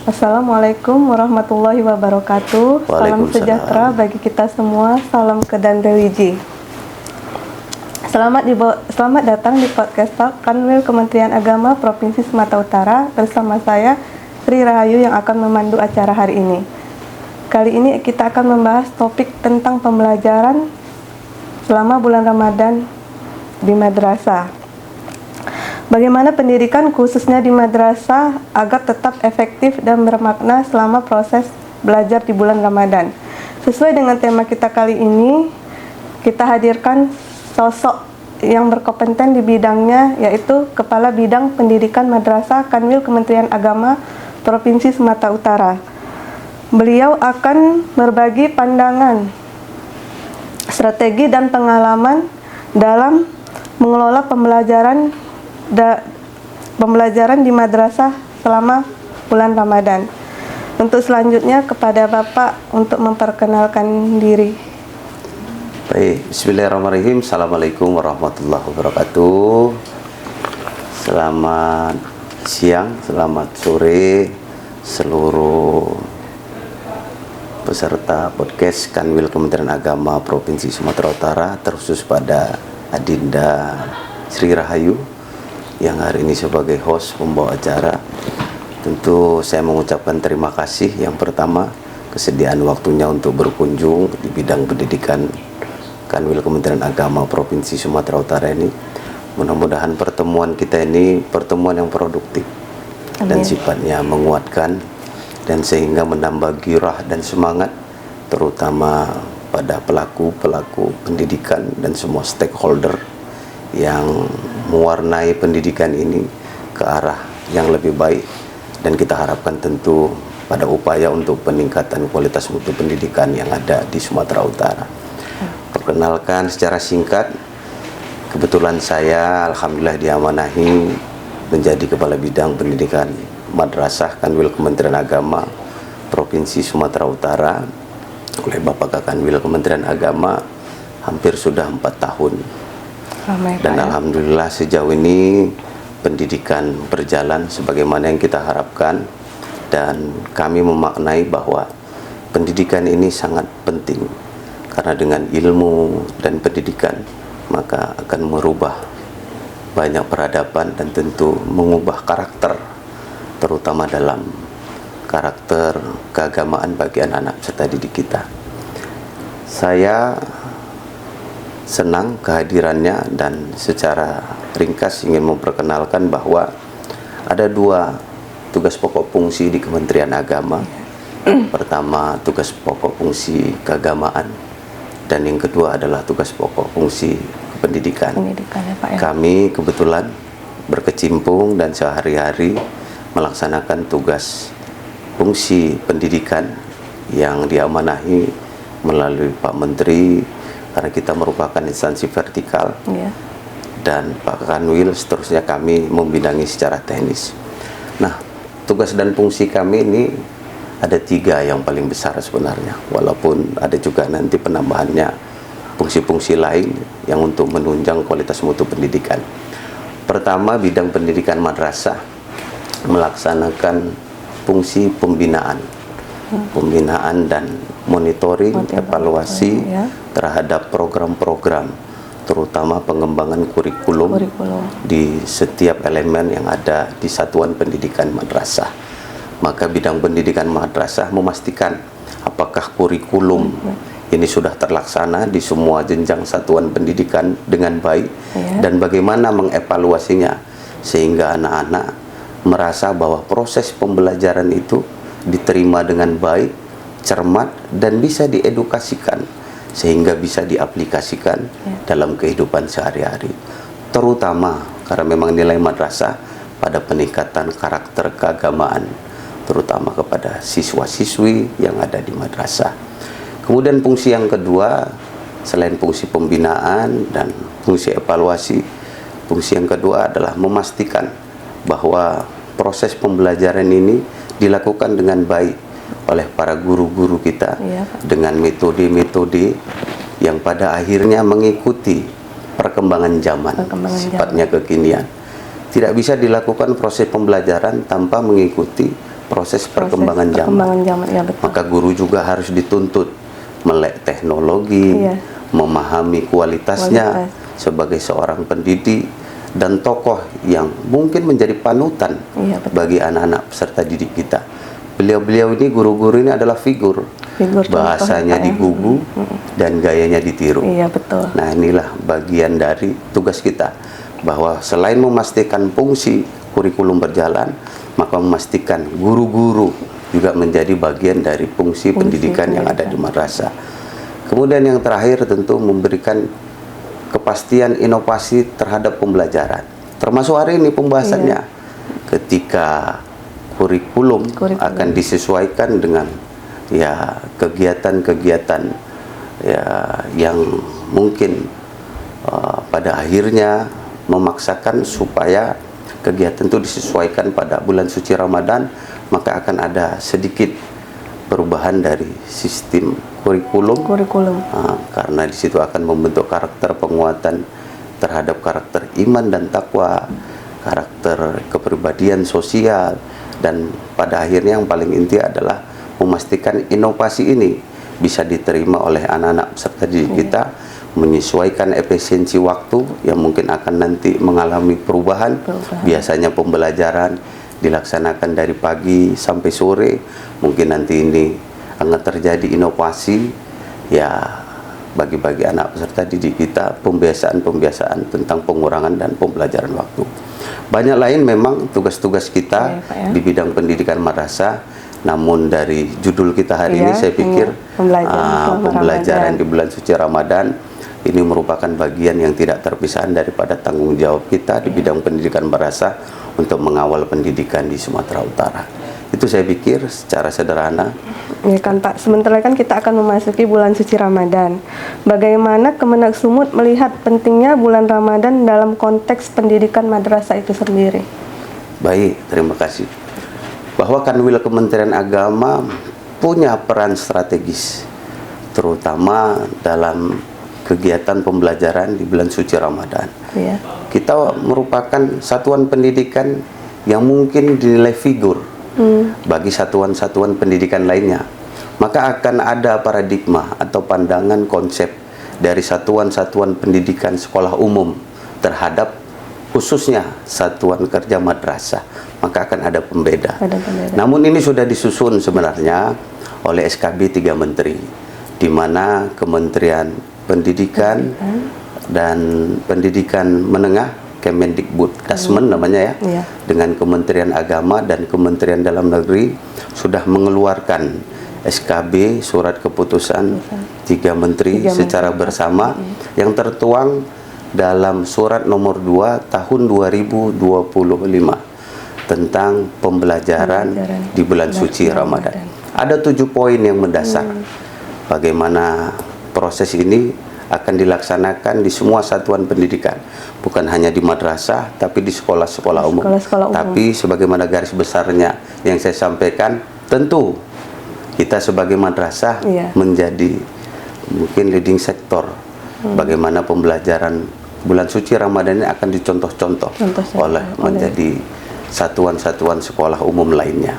Assalamualaikum warahmatullahi wabarakatuh. Salam sejahtera bagi kita semua. Salam Kedandewiji. Selamat datang di podcast Talk Kanwil Kementerian Agama Provinsi Sumatera Utara bersama saya Sri Rahayu yang akan memandu acara hari ini. Kali ini kita akan membahas topik tentang pembelajaran selama bulan Ramadan di madrasah. Bagaimana pendidikan khususnya di madrasah agar tetap efektif dan bermakna selama proses belajar di bulan Ramadan. Sesuai dengan tema kita kali ini, kita hadirkan sosok yang berkompeten di bidangnya, yaitu Kepala Bidang Pendidikan Madrasah Kanwil Kementerian Agama Provinsi Sumatera Utara. Beliau akan berbagi pandangan, strategi dan pengalaman dalam mengelola pembelajaran di madrasah selama bulan Ramadan. Untuk selanjutnya kepada Bapak untuk memperkenalkan diri. Baik, bismillahirrahmanirrahim. Assalamualaikum warahmatullahi wabarakatuh. Selamat siang, selamat sore seluruh peserta podcast Kanwil Kementerian Agama Provinsi Sumatera Utara, terkhusus pada Adinda Sri Rahayu yang hari ini sebagai host pembawa acara. Tentu saya mengucapkan terima kasih yang pertama kesediaan waktunya untuk berkunjung di bidang pendidikan Kanwil Kementerian Agama Provinsi Sumatera Utara ini. Mudah-mudahan pertemuan kita ini pertemuan yang produktif. Amin. Dan sifatnya menguatkan dan sehingga menambah girah dan semangat terutama pada pelaku pendidikan dan semua stakeholder yang mewarnai pendidikan ini ke arah yang lebih baik, dan kita harapkan tentu pada upaya untuk peningkatan kualitas mutu pendidikan yang ada di Sumatera Utara. Perkenalkan secara singkat, kebetulan saya alhamdulillah diamanahi menjadi Kepala Bidang Pendidikan Madrasah Kanwil Kementerian Agama Provinsi Sumatera Utara oleh Bapak Kakanwil Kementerian Agama hampir sudah 4 tahun. Dan alhamdulillah sejauh ini pendidikan berjalan sebagaimana yang kita harapkan, dan kami memaknai bahwa pendidikan ini sangat penting karena dengan ilmu dan pendidikan maka akan merubah banyak peradaban dan tentu mengubah karakter, terutama dalam karakter keagamaan bagi anak-anak peserta didik kita. Saya senang kehadirannya dan secara ringkas ingin memperkenalkan bahwa ada 2 tugas pokok fungsi di Kementerian Agama. Pertama, tugas pokok fungsi keagamaan, dan yang kedua adalah tugas pokok fungsi pendidikan. Ya, Pak, ya. Kami kebetulan berkecimpung dan sehari-hari melaksanakan tugas fungsi pendidikan yang diamanahi melalui Pak Menteri, karena kita merupakan instansi vertikal, dan Pak Kanwil seterusnya kami membidangi secara teknis. Nah, tugas dan fungsi kami ini ada 3 yang paling besar sebenarnya, walaupun ada juga nanti penambahannya fungsi-fungsi lain yang untuk menunjang kualitas mutu pendidikan. Pertama, bidang pendidikan madrasah melaksanakan fungsi pembinaan dan monitoring, evaluasi terhadap program-program, terutama pengembangan kurikulum di setiap elemen yang ada di satuan pendidikan madrasah. Maka bidang pendidikan madrasah memastikan apakah kurikulum ini sudah terlaksana di semua jenjang satuan pendidikan dengan baik, dan bagaimana mengevaluasinya sehingga anak-anak merasa bahwa proses pembelajaran itu diterima dengan baik, cermat, dan bisa diedukasikan sehingga bisa diaplikasikan dalam kehidupan sehari-hari, terutama karena memang nilai madrasah pada peningkatan karakter keagamaan terutama kepada siswa-siswi yang ada di madrasah. Kemudian fungsi yang kedua, selain fungsi pembinaan dan fungsi evaluasi, fungsi yang kedua adalah memastikan bahwa proses pembelajaran ini dilakukan dengan baik oleh para guru-guru kita dengan metode-metode yang pada akhirnya mengikuti perkembangan zaman, sifatnya kekinian. Tidak bisa dilakukan proses pembelajaran tanpa mengikuti proses perkembangan zaman. Ya, betul. Maka guru juga harus dituntut melek teknologi, Iya. memahami kualitasnya sebagai seorang pendidik dan tokoh yang mungkin menjadi panutan Iya, betul. bagi anak-anak peserta didik kita. Beliau-beliau ini, guru-guru ini adalah figur bahasanya contoh, Pak, ya. digugu dan gayanya ditiru. Iya, betul. Nah, inilah bagian dari tugas kita, bahwa selain memastikan fungsi kurikulum berjalan, maka memastikan guru-guru juga menjadi bagian dari fungsi pendidikan yang ada di madrasah. Kemudian yang terakhir tentu memberikan kepastian inovasi terhadap pembelajaran. Termasuk hari ini pembahasannya, ketika kurikulum akan disesuaikan dengan ya kegiatan-kegiatan ya yang mungkin pada akhirnya memaksakan supaya kegiatan itu disesuaikan pada bulan suci Ramadan, maka akan ada sedikit perubahan dari sistem kurikulum. Karena di situ akan membentuk karakter penguatan terhadap karakter iman dan takwa, karakter kepribadian sosial, dan pada akhirnya yang paling inti adalah memastikan inovasi ini bisa diterima oleh anak-anak peserta didik kita, menyesuaikan efisiensi waktu yang mungkin akan nanti mengalami perubahan. Biasanya pembelajaran dilaksanakan dari pagi sampai sore, mungkin nanti ini akan terjadi inovasi ya bagi anak peserta didik kita, pembiasaan tentang pengurangan dan pembelajaran waktu. Banyak lain memang tugas-tugas kita di bidang pendidikan madrasah, namun dari judul kita hari ini saya pikir pembelajaran di bulan suci Ramadan ini merupakan bagian yang tidak terpisah daripada tanggung jawab kita di bidang pendidikan madrasah untuk mengawal pendidikan di Sumatera Utara. Itu saya pikir secara sederhana. Ya kan Pak, sementara kan kita akan memasuki bulan suci Ramadan. Bagaimana Kemenak Sumut melihat pentingnya bulan Ramadan dalam konteks pendidikan madrasah itu sendiri? Baik, terima kasih. Bahwa Kanwil Kementerian Agama punya peran strategis, terutama dalam kegiatan pembelajaran di bulan suci Ramadan. Iya. Kita merupakan satuan pendidikan yang mungkin dinilai figur bagi satuan-satuan pendidikan lainnya. Maka akan ada paradigma atau pandangan konsep dari satuan-satuan pendidikan sekolah umum terhadap khususnya satuan kerja madrasah, maka akan ada pembeda. Namun ini sudah disusun sebenarnya oleh SKB 3 Menteri, di mana Kementerian Pendidikan dan Pendidikan Menengah, Kemendikbud Dasmen namanya ya, dengan Kementerian Agama dan Kementerian Dalam Negeri sudah mengeluarkan SKB, surat keputusan 3 Menteri secara bersama yang tertuang dalam surat nomor 2 tahun 2025 tentang pembelajaran di bulan suci Ramadan. Ada 7 poin yang mendasar bagaimana proses ini akan dilaksanakan di semua satuan pendidikan, bukan hanya di madrasah tapi di sekolah-sekolah umum. Tapi sebagaimana garis besarnya yang saya sampaikan, tentu kita sebagai madrasah menjadi mungkin leading sektor bagaimana pembelajaran bulan suci Ramadan ini akan dicontoh-contoh oleh menjadi satuan-satuan sekolah umum lainnya.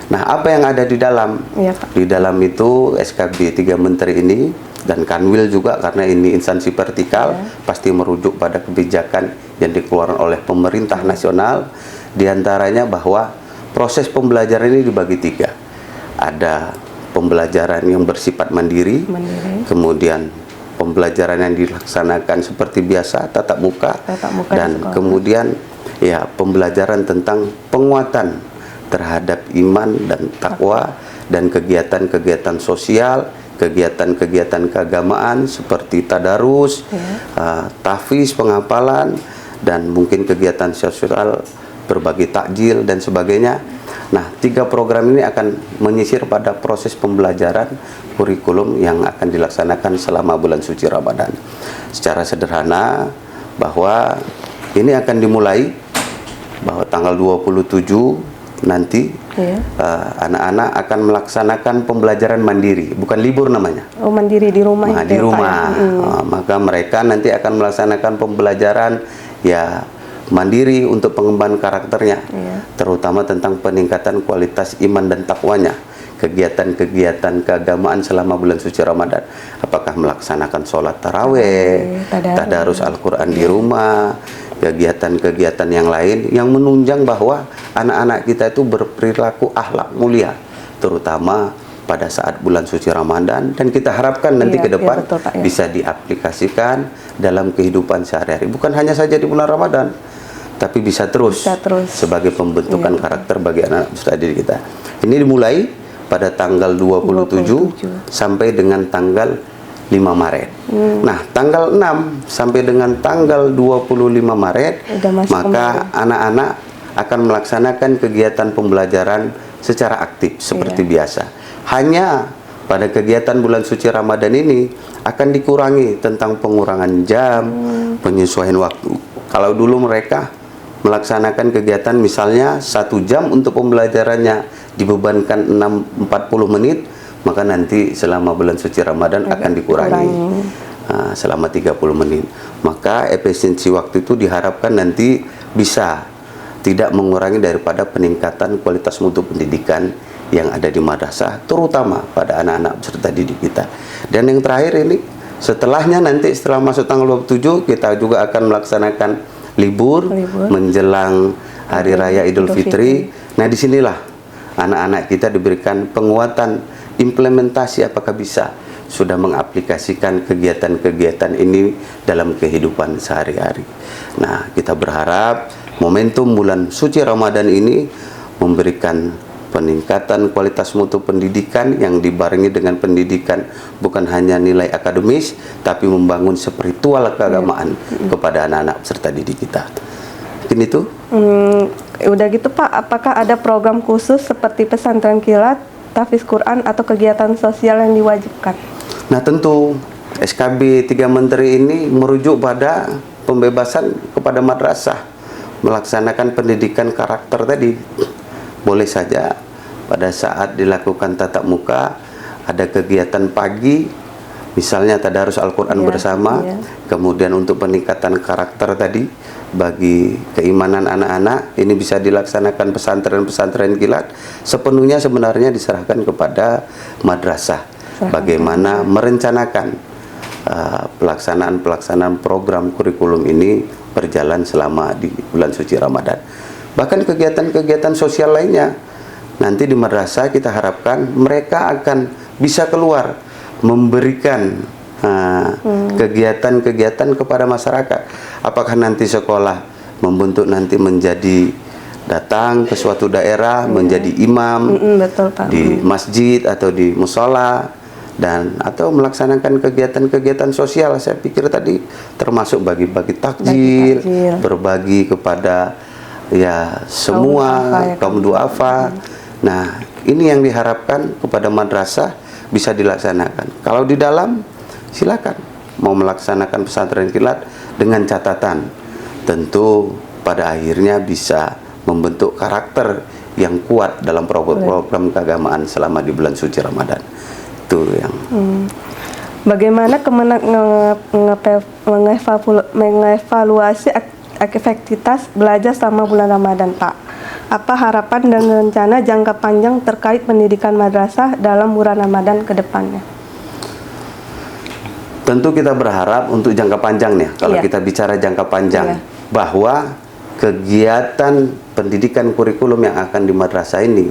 Nah, apa yang ada di dalam? Di dalam itu SKB 3 Menteri ini dan Kanwil juga, karena ini instansi vertikal, pasti merujuk pada kebijakan yang dikeluarkan oleh pemerintah nasional. Di antaranya bahwa proses pembelajaran ini dibagi 3. Ada pembelajaran yang bersifat mandiri. Kemudian pembelajaran yang dilaksanakan seperti biasa, tatap muka dan kemudian ya pembelajaran tentang penguatan terhadap iman dan takwa dan kegiatan-kegiatan sosial, kegiatan-kegiatan keagamaan seperti tadarus, tahfiz, penghafalan, dan mungkin kegiatan sosial berbagi takjil dan sebagainya. Nah, 3 program ini akan menyisir pada proses pembelajaran kurikulum yang akan dilaksanakan selama bulan suci Ramadan. Secara sederhana bahwa ini akan dimulai bahwa tanggal 27 nanti anak-anak akan melaksanakan pembelajaran mandiri, bukan libur namanya. Oh, mandiri di rumah. Nah, di rumah. Maka mereka nanti akan melaksanakan pembelajaran ya mandiri untuk pengembangan karakternya, Iya. terutama tentang peningkatan kualitas iman dan takwanya. Kegiatan-kegiatan keagamaan selama bulan suci Ramadan, apakah melaksanakan sholat taraweh, tadarus Al-Quran di rumah, kegiatan-kegiatan yang lain yang menunjang bahwa anak-anak kita itu berperilaku akhlak mulia, terutama pada saat bulan suci Ramadan, dan kita harapkan nanti ke depan betul, Pak, ya. bisa diaplikasikan dalam kehidupan sehari-hari, bukan hanya saja di bulan Ramadan, tapi bisa terus sebagai pembentukan karakter bagi anak peserta didik kita. Ini dimulai pada tanggal 27 sampai dengan tanggal 5 Maret. Nah, tanggal 6 sampai dengan tanggal 25 Maret, maka anak-anak akan melaksanakan kegiatan pembelajaran secara aktif seperti biasa. Hanya pada kegiatan bulan suci Ramadan ini akan dikurangi tentang pengurangan jam, penyesuaian waktu. Kalau dulu mereka melaksanakan kegiatan misalnya 1 jam untuk pembelajarannya dibebankan 40 menit, maka nanti selama bulan suci Ramadan akan dikurangi selama 30 menit. Maka efisiensi waktu itu diharapkan nanti bisa tidak mengurangi daripada peningkatan kualitas mutu pendidikan yang ada di madrasah, terutama pada anak-anak peserta didik kita. Dan yang terakhir ini, setelahnya nanti setelah masuk tanggal 27, kita juga akan melaksanakan libur menjelang Hari Raya Idul Fitri. Nah, disinilah anak-anak kita diberikan penguatan implementasi, apakah bisa sudah mengaplikasikan kegiatan-kegiatan ini dalam kehidupan sehari-hari. Nah, kita berharap momentum bulan suci Ramadan ini memberikan peningkatan kualitas mutu pendidikan yang dibarengi dengan pendidikan bukan hanya nilai akademis, tapi membangun spiritual keagamaan kepada anak-anak peserta didik kita. Mungkin itu. Udah gitu Pak, apakah ada program khusus seperti pesantren kilat, tahfiz Quran, atau kegiatan sosial yang diwajibkan? Nah, tentu SKB 3 Menteri ini merujuk pada pembebasan kepada madrasah melaksanakan pendidikan karakter tadi. Boleh saja pada saat dilakukan tatap muka ada kegiatan pagi, misalnya tadarus Al-Quran bersama, kemudian untuk peningkatan karakter tadi bagi keimanan anak-anak, ini bisa dilaksanakan pesantren-pesantren kilat, sepenuhnya sebenarnya diserahkan kepada madrasah. Bagaimana merencanakan pelaksanaan program kurikulum ini berjalan selama di bulan suci Ramadan. Bahkan kegiatan-kegiatan sosial lainnya, nanti di madrasah kita harapkan mereka akan bisa keluar memberikan kegiatan-kegiatan kepada masyarakat. Apakah nanti sekolah membentuk nanti menjadi datang ke suatu daerah menjadi imam betul, Pak. di masjid atau di musola, dan atau melaksanakan kegiatan-kegiatan sosial. Saya pikir tadi termasuk bagi-bagi takjil, berbagi kepada semua kaum duafa. Nah, ini yang diharapkan kepada madrasah bisa dilaksanakan. Kalau di dalam, silakan mau melaksanakan pesantren kilat dengan catatan tentu pada akhirnya bisa membentuk karakter yang kuat dalam program keagamaan selama di bulan suci Ramadan. Itu yang Bagaimana Kemenak mengevaluasi efektivitas belajar selama bulan Ramadan, Pak? Apa harapan dan rencana jangka panjang terkait pendidikan madrasah dalam bulan Ramadan ke depannya? Tentu kita berharap untuk jangka panjangnya. Kalau kita bicara jangka panjang, bahwa kegiatan pendidikan kurikulum yang akan di madrasah ini,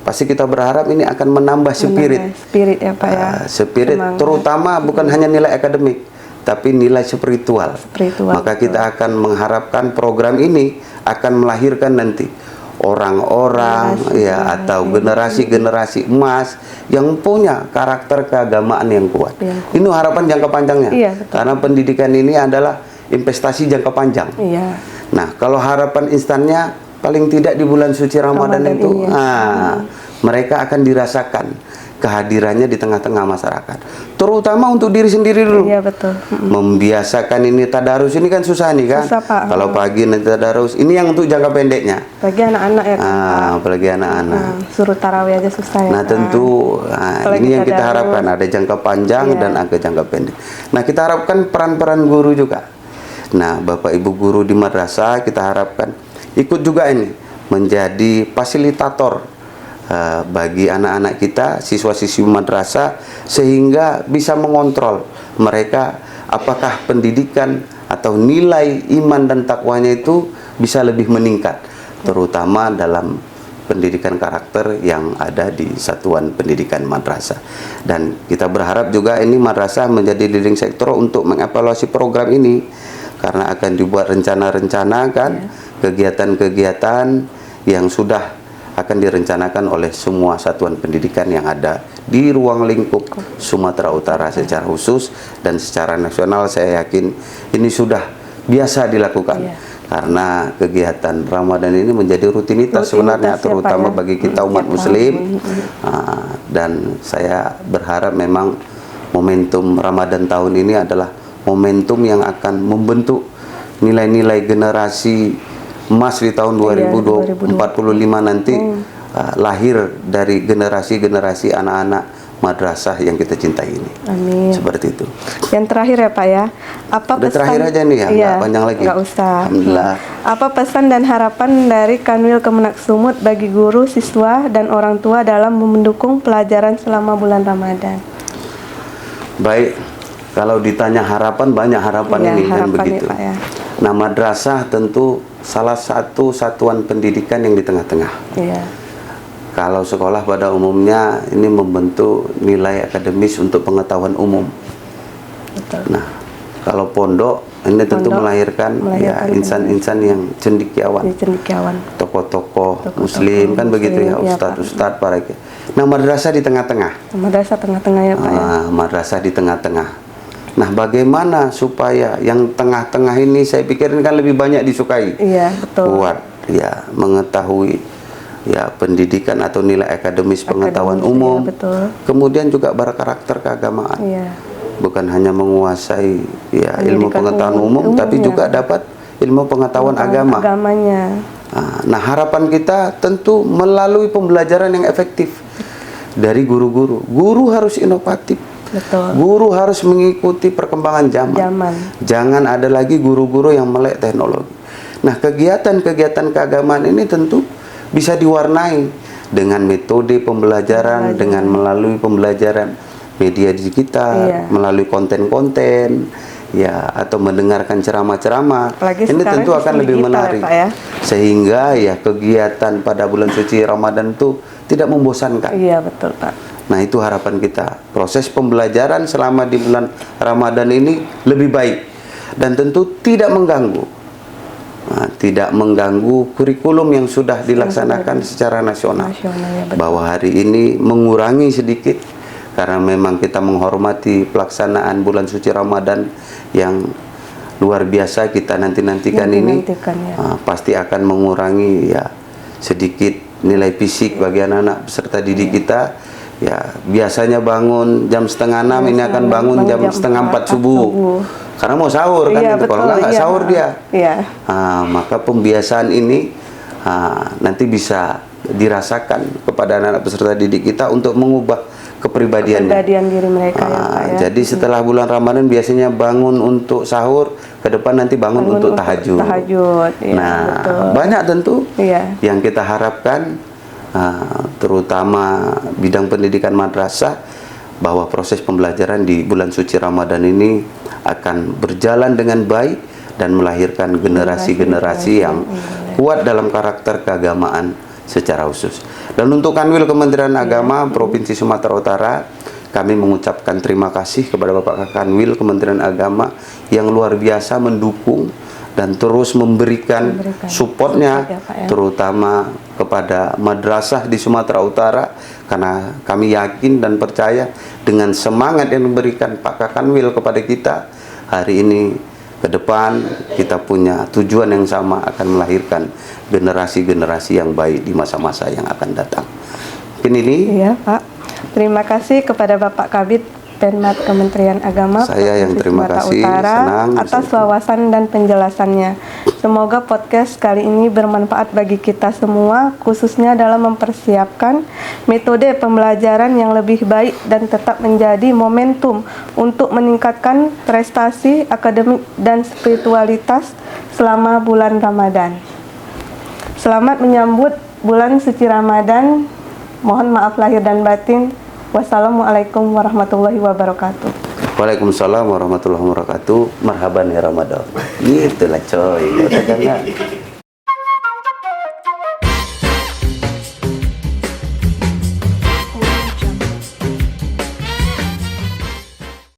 pasti kita berharap ini akan menambah spirit ya Pak ya. Spirit terutama bukan hanya nilai akademik, tapi nilai spiritual. Maka kita akan mengharapkan program ini akan melahirkan nanti orang-orang atau generasi-generasi emas yang punya karakter keagamaan yang kuat. Ini harapan jangka panjangnya. Karena pendidikan ini adalah investasi jangka panjang. Nah, kalau harapan instannya paling tidak di bulan suci Ramadan itu mereka akan dirasakan kehadirannya di tengah-tengah masyarakat, terutama untuk diri sendiri dulu. Membiasakan ini tadarus ini kan susah nih kan. Kalau pagi nanti tadarus, ini yang untuk jangka pendeknya. Bagi anak-anak ya kan. Apalagi anak-anak. Suruh tarawih aja susah ya. Nah, tentu ini yang kita harapkan, ada jangka panjang dan ada jangka pendek. Nah, kita harapkan peran-peran guru juga Nah, Bapak Ibu guru di madrasah kita harapkan ikut juga ini menjadi fasilitator bagi anak-anak kita, siswa-siswi madrasah, sehingga bisa mengontrol mereka apakah pendidikan atau nilai iman dan takwanya itu bisa lebih meningkat, terutama dalam pendidikan karakter yang ada di satuan pendidikan madrasah. Dan kita berharap juga ini madrasah menjadi leading sektor untuk mengevaluasi program ini, karena akan dibuat rencana-rencana kan, kegiatan-kegiatan yang sudah akan direncanakan oleh semua satuan pendidikan yang ada di ruang lingkup Sumatera Utara secara khusus, dan secara nasional saya yakin ini sudah biasa dilakukan. Karena kegiatan Ramadan ini menjadi rutinitas sebenarnya, terutama bagi kita umat muslim. Dan saya berharap memang momentum Ramadan tahun ini adalah momentum yang akan membentuk nilai-nilai generasi emas di tahun 2045 nanti, lahir dari generasi-generasi anak-anak madrasah yang kita cintai ini. Amin. Seperti itu. Yang terakhir ya Pak ya, apa Udah pesan? terakhir aja nih ya, nggak panjang lagi. Nggak usah. Alhamdulillah. Apa pesan dan harapan dari Kanwil Kemenak Sumut bagi guru, siswa, dan orang tua dalam mendukung pelajaran selama bulan Ramadan? Baik, kalau ditanya harapan, banyak harapan ini kan begitu. Pak, ya. Nah, madrasah tentu salah satu satuan pendidikan yang di tengah-tengah. Iya. Kalau sekolah pada umumnya ini membentuk nilai akademis untuk pengetahuan umum. Betul. Nah, kalau pondok ini tentu melahirkan ya insan-insan yang cendekiawan, tokoh-tokoh muslim kan begitu ya, ustadz-ustadz para. Nah, madrasah di tengah-tengah. Madrasah tengah-tengah ya Pak ya. Madrasah di tengah-tengah. Nah, bagaimana supaya yang tengah-tengah ini, saya pikir ini kan lebih banyak disukai. Iya, betul. Kuat ya mengetahui ya pendidikan atau nilai akademis pengetahuan umum. Iya, betul. Kemudian juga berkarakter keagamaan. Iya. Bukan hanya menguasai ya ilmu pengetahuan umum, tapi juga dapat ilmu pengetahuan agamanya. Nah, harapan kita tentu melalui pembelajaran yang efektif dari guru-guru. Guru harus inovatif. Betul. Guru harus mengikuti perkembangan zaman. Jangan ada lagi guru-guru yang melek teknologi. Nah, kegiatan-kegiatan keagamaan ini tentu bisa diwarnai dengan metode pembelajaran, dengan melalui pembelajaran media digital, melalui konten-konten, ya, atau mendengarkan ceramah-ceramah. Ini tentu akan lebih menarik, ya, sehingga ya kegiatan pada bulan suci Ramadan itu tidak membosankan. Iya, betul Pak. Nah, itu harapan kita. Proses pembelajaran selama di bulan Ramadan ini lebih baik dan tentu tidak mengganggu. Tidak mengganggu kurikulum yang sudah dilaksanakan secara nasional. Ya, bahwa hari ini mengurangi sedikit karena memang kita menghormati pelaksanaan bulan suci Ramadan yang luar biasa kita nantikan ini. Pasti akan mengurangi ya sedikit nilai fisik bagi anak-anak peserta didik kita. Ya, biasanya bangun jam 5:30, ini akan bangun jam 3:30 subuh. Karena mau sahur kan, itu. Kalau nggak sahur dia. Maka pembiasaan ini nanti bisa dirasakan kepada anak-anak peserta didik kita untuk mengubah kepribadiannya. Diri mereka, ya. Jadi setelah bulan Ramadan biasanya bangun untuk sahur, ke depan nanti bangun untuk tahajud. Ya, nah, betul. Banyak tentu yang kita harapkan, terutama bidang pendidikan madrasah, bahwa proses pembelajaran di bulan suci Ramadan ini akan berjalan dengan baik dan melahirkan generasi-generasi yang kuat dalam karakter keagamaan secara khusus. Dan untuk Kanwil Kementerian Agama Provinsi Sumatera Utara, kami mengucapkan terima kasih kepada Bapak Kanwil Kementerian Agama yang luar biasa mendukung dan terus memberikan supportnya, terutama kepada madrasah di Sumatera Utara, karena kami yakin dan percaya dengan semangat yang diberikan Pak Kanwil kepada kita hari ini, ke depan kita punya tujuan yang sama, akan melahirkan generasi-generasi yang baik di masa-masa yang akan datang. Mungkin ini. Iya Pak, terima kasih kepada Bapak Kabid Penmat Kementerian Agama Saya yang Provinsi terima Sumatera kasih, Utara senang atas bisa wawasan dan penjelasannya. Semoga podcast kali ini bermanfaat bagi kita semua, khususnya dalam mempersiapkan metode pembelajaran yang lebih baik dan tetap menjadi momentum untuk meningkatkan prestasi akademik dan spiritualitas selama bulan Ramadan. Selamat menyambut bulan suci Ramadan. Mohon maaf lahir dan batin. Wassalamualaikum warahmatullahi wabarakatuh. Waalaikumsalam warahmatullahi wabarakatuh. Marhaban ya Ramadan. Gitu lah coy. Udah jangan.